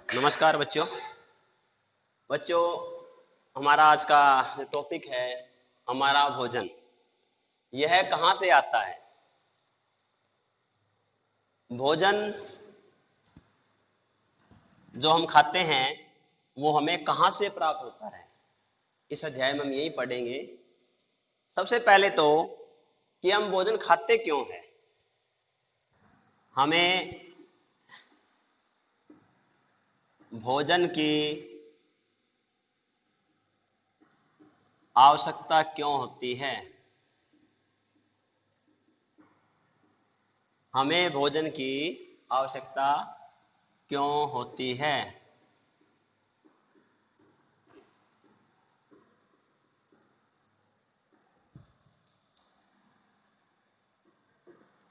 नमस्कार बच्चों। बच्चों, हमारा आज का जो टॉपिक है हमारा भोजन, यह कहाँ से आता है। भोजन जो हम खाते हैं वो हमें कहाँ से प्राप्त होता है, इस अध्याय में हम यही पढ़ेंगे। सबसे पहले तो कि हम भोजन खाते क्यों हैं। हमें भोजन की आवश्यकता क्यों होती है। हमें भोजन की आवश्यकता क्यों होती है।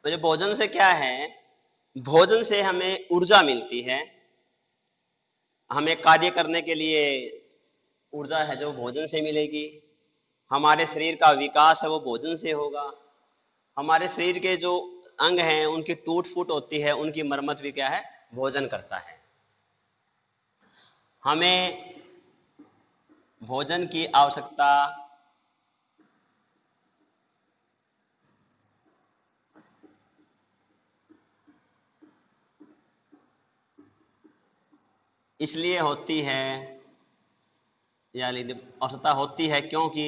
तो ये भोजन से क्या है, भोजन से हमें ऊर्जा मिलती है। हमें कार्य करने के लिए ऊर्जा है जो भोजन से मिलेगी। हमारे शरीर का विकास है वो भोजन से होगा। हमारे शरीर के जो अंग हैं उनकी टूट फूट होती है, उनकी मरम्मत भी क्या है, भोजन करता है। हमें भोजन की आवश्यकता इसलिए होती है, यानी आवश्यकता होती है क्योंकि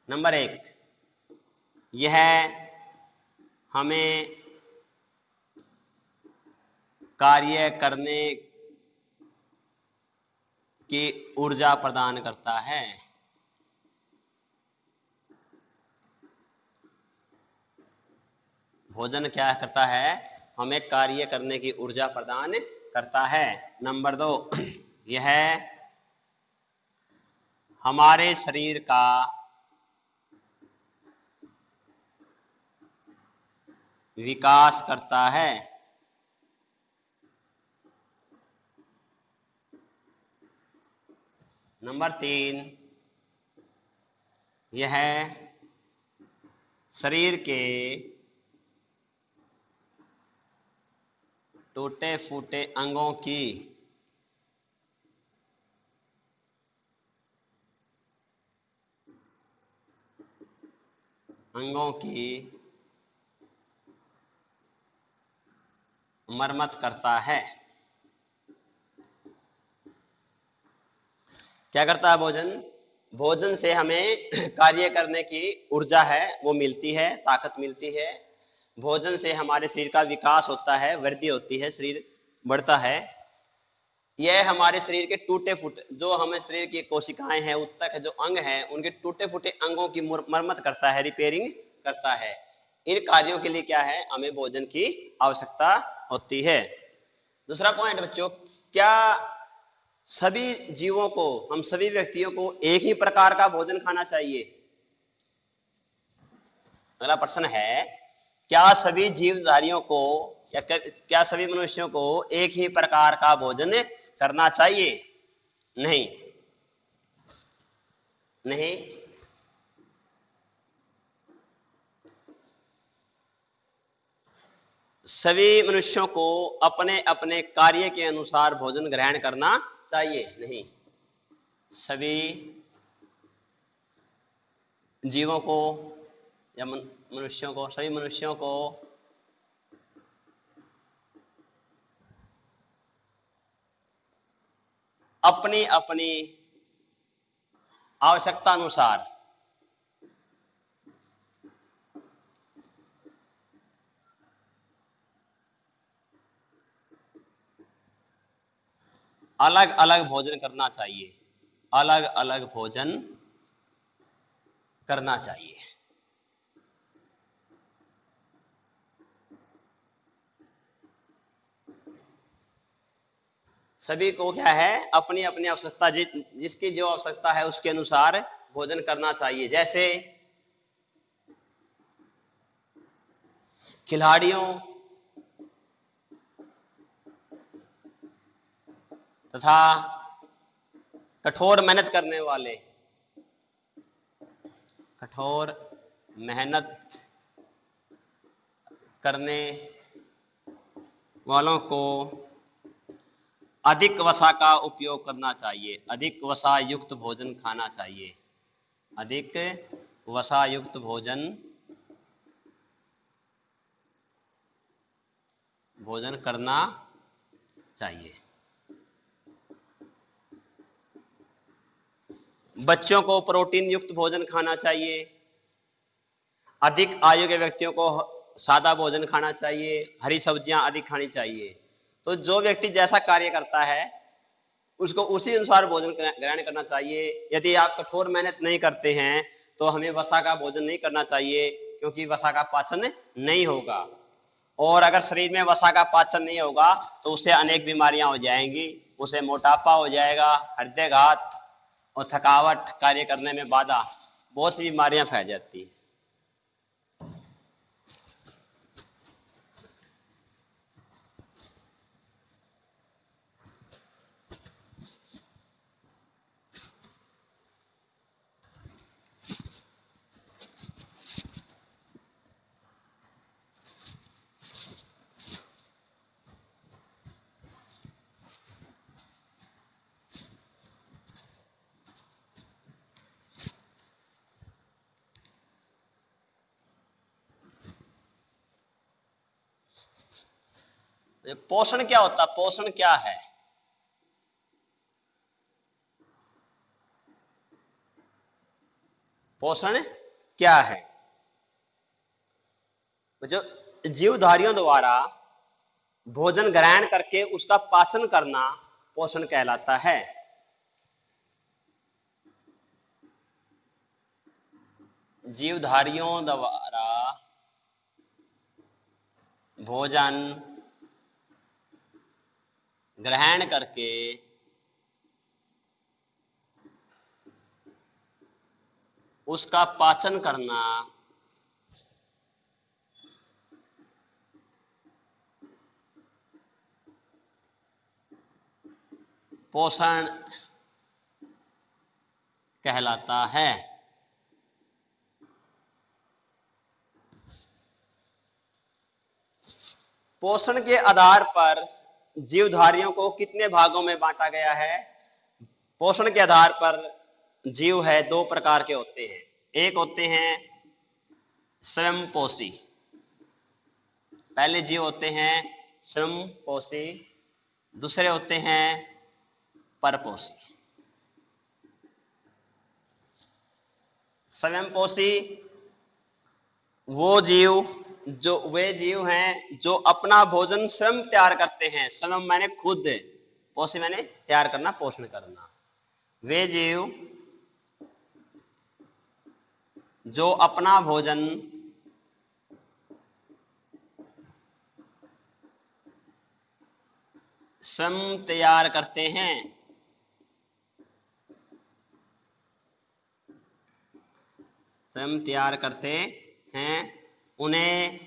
नंबर एक, यह हमें कार्य करने की ऊर्जा प्रदान करता है। भोजन क्या करता है, हमें कार्य करने की ऊर्जा प्रदान करता है। नंबर दो, यह हमारे शरीर का विकास करता है। नंबर तीन, यह शरीर के टूटे फूटे अंगों की मरम्मत करता है। क्या करता है भोजन, भोजन से हमें कार्य करने की ऊर्जा है वो मिलती है, ताकत मिलती है। भोजन से हमारे शरीर का विकास होता है, वृद्धि होती है, शरीर बढ़ता है। यह हमारे शरीर के टूटे फूटे जो हमें शरीर की कोशिकाएं हैं, उत्तक है, जो अंग हैं, उनके टूटे फूटे अंगों की मरम्मत करता है, रिपेयरिंग करता है। इन कार्यों के लिए क्या है, हमें भोजन की आवश्यकता होती है। दूसरा पॉइंट बच्चों, क्या सभी जीवों को, हम सभी व्यक्तियों को एक ही प्रकार का भोजन खाना चाहिए। अगला प्रश्न है, क्या सभी जीवधारियों को या क्या सभी मनुष्यों को एक ही प्रकार का भोजन करना चाहिए। नहीं, नहीं। सभी मनुष्यों को अपने अपने कार्य के अनुसार भोजन ग्रहण करना चाहिए। नहीं, सभी जीवों को या मनुष्यों को, सभी मनुष्यों को अपनी अपनी आवश्यकता अनुसार अलग अलग भोजन करना चाहिए। अलग अलग भोजन करना चाहिए। सभी को क्या है, अपनी अपनी आवश्यकता, जिसकी जो आवश्यकता है उसके अनुसार भोजन करना चाहिए। जैसे खिलाड़ियों तथा कठोर मेहनत करने वाले, कठोर मेहनत करने वालों को अधिक वसा का उपयोग करना चाहिए, अधिक वसा युक्त भोजन खाना चाहिए, अधिक वसा युक्त भोजन करना चाहिए। बच्चों को प्रोटीन युक्त भोजन खाना चाहिए, अधिक आयु के व्यक्तियों को सादा भोजन खाना चाहिए, हरी सब्जियां अधिक खानी चाहिए। तो जो व्यक्ति जैसा कार्य करता है उसको उसी अनुसार भोजन ग्रहण करना चाहिए। यदि आप कठोर मेहनत नहीं करते हैं तो हमें वसा का भोजन नहीं करना चाहिए, क्योंकि वसा का पाचन नहीं होगा, और अगर शरीर में वसा का पाचन नहीं होगा तो उससे अनेक बीमारियां हो जाएंगी, उसे मोटापा हो जाएगा, हृदयघात और थकावट, कार्य करने में बाधा, बहुत सी बीमारियां फैल जाती हैं। पोषण क्या होता है? पोषण क्या है? पोषण क्या है? जो जीवधारियों द्वारा भोजन ग्रहण करके उसका पाचन करना पोषण कहलाता है। जीवधारियों द्वारा भोजन ग्रहण करके उसका पाचन करना पोषण कहलाता है। पोषण के आधार पर जीवधारियों को कितने भागों में बांटा गया है? पोषण के आधार पर जीव है दो प्रकार के होते हैं। एक होते हैं स्वयंपोषी, पहले जीव होते हैं स्वयंपोषी, दूसरे होते हैं परपोषी। स्वयंपोषी वे जीव हैं जो अपना भोजन स्वयं तैयार करते हैं। स्वयं मैंने खुद, पोषी मैंने तैयार करना, पोषण करना। वे जीव जो अपना भोजन स्वयं तैयार करते हैं, स्वयं तैयार करते हैं, उन्हें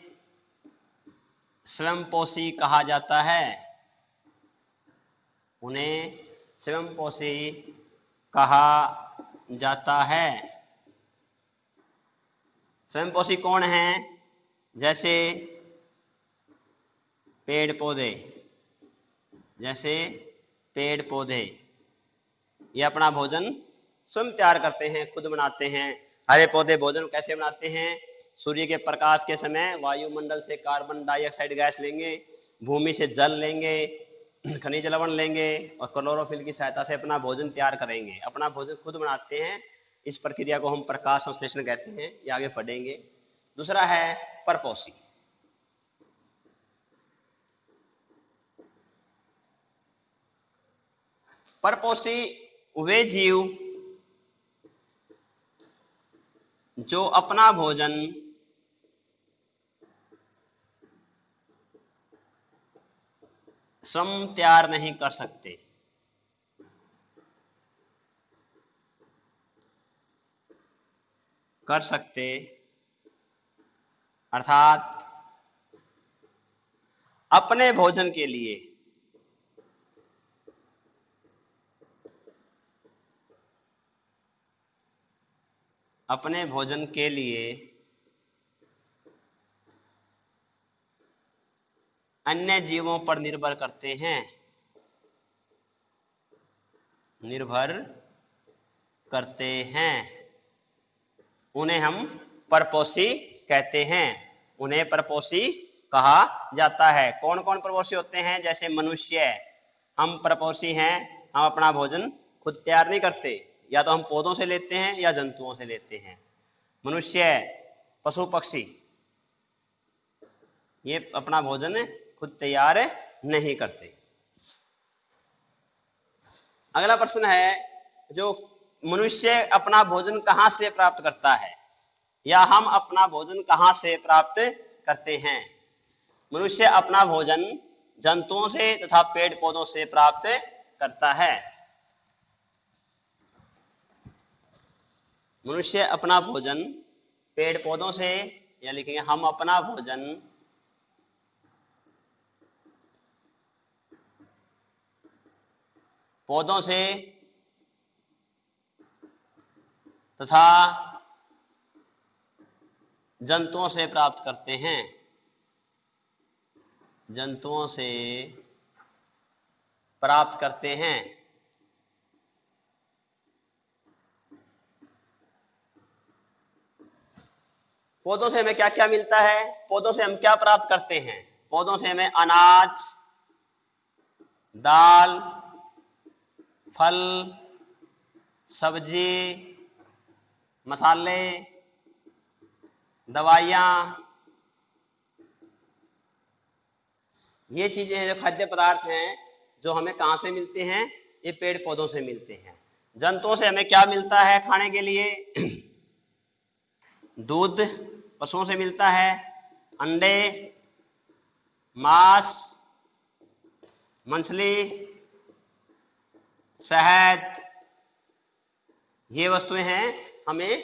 स्वयंपोषी कहा जाता है। उन्हें स्वयंपोषी कहा जाता है। स्वयंपोषी कौन है? जैसे पेड़ पौधे, जैसे पेड़ पौधे ये अपना भोजन स्वयं तैयार करते हैं, खुद बनाते हैं। हरे पौधे भोजन कैसे बनाते हैं? सूर्य के प्रकाश के समय वायुमंडल से कार्बन डाइऑक्साइड गैस लेंगे, भूमि से जल लेंगे, खनिज लवण लेंगे और क्लोरोफिल की सहायता से अपना भोजन तैयार करेंगे। अपना भोजन खुद बनाते हैं। इस प्रक्रिया को हम प्रकाश संश्लेषण कहते हैं, ये आगे पढ़ेंगे। दूसरा है परपोषी। परपोषी वे जीव जो अपना भोजन स्वयं तैयार नहीं कर सकते, अर्थात अपने भोजन के लिए अन्य जीवों पर निर्भर करते हैं, निर्भर करते हैं, उन्हें हम परपोषी कहते हैं, उन्हें परपोषी कहा जाता है। कौन कौन परपोषी होते हैं? जैसे मनुष्य, हम परपोषी हैं, हम अपना भोजन खुद तैयार नहीं करते, या तो हम पौधों से लेते हैं या जंतुओं से लेते हैं। मनुष्य, पशु पक्षी, ये अपना भोजन खुद तैयार नहीं करते। अगला प्रश्न है, जो मनुष्य अपना भोजन कहाँ से प्राप्त करता है, या हम अपना भोजन कहाँ से प्राप्त करते हैं? मनुष्य अपना भोजन जंतुओं से तथा पेड़ पौधों से प्राप्त करता है। मनुष्य अपना भोजन पेड़ पौधों से, या लिखेंगे हम अपना भोजन पौधों से तथा जंतुओं से प्राप्त करते हैं, जंतुओं से प्राप्त करते हैं। पौधों से हमें क्या क्या मिलता है? पौधों से हम क्या प्राप्त करते हैं? पौधों से हमें अनाज, दाल, फल, सब्जी, मसाले, दवाइयाँ, ये चीजें हैं जो खाद्य पदार्थ हैं, जो हमें कहाँ से मिलते हैं? ये पेड़ पौधों से मिलते हैं। जंतुओं से हमें क्या मिलता है खाने के लिए? दूध पशुओं से मिलता है, अंडे, मांस, मछली, शहद, ये वस्तुएं हैं हमें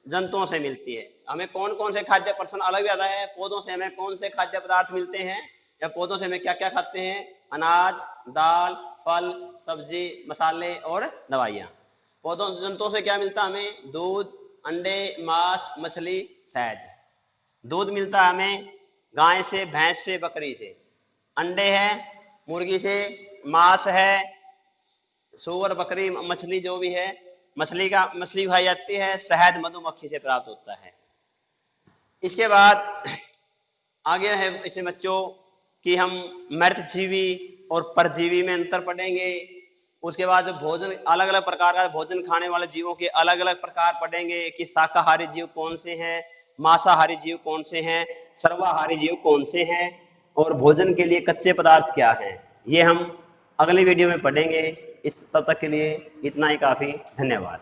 जंतुओं से मिलती है। हमें कौन कौन से खाद्य प्रश्न अलग भी आता है, पौधों से हमें कौन से खाद्य पदार्थ मिलते हैं, या पौधों से हमें क्या क्या खाते हैं? अनाज, दाल, फल, सब्जी, मसाले और दवाइयाँ। पौधों जंतुओं से क्या मिलता है हमें? दूध, अंडे, मांस, मछली, शहद। दूध मिलता है हमें गाय से, भैंस से, बकरी से। अंडे है मुर्गी से, मांस है सूअर, बकरी, मछली जो भी है, मछली खाई जाती है। शहद मधुमक्खी से प्राप्त होता है। इसके बाद आगे है इसे बच्चों कि हम मृतजीवी और परजीवी में अंतर पढ़ेंगे। उसके बाद भोजन, अलग अलग प्रकार का भोजन खाने वाले जीवों के अलग अलग प्रकार पढ़ेंगे कि शाकाहारी जीव कौन से हैं, मांसाहारी जीव कौन से हैं, सर्वाहारी जीव कौन से हैं, और भोजन के लिए कच्चे पदार्थ क्या हैं। ये हम अगली वीडियो में पढ़ेंगे। इस तब तक के लिए इतना ही काफी। धन्यवाद।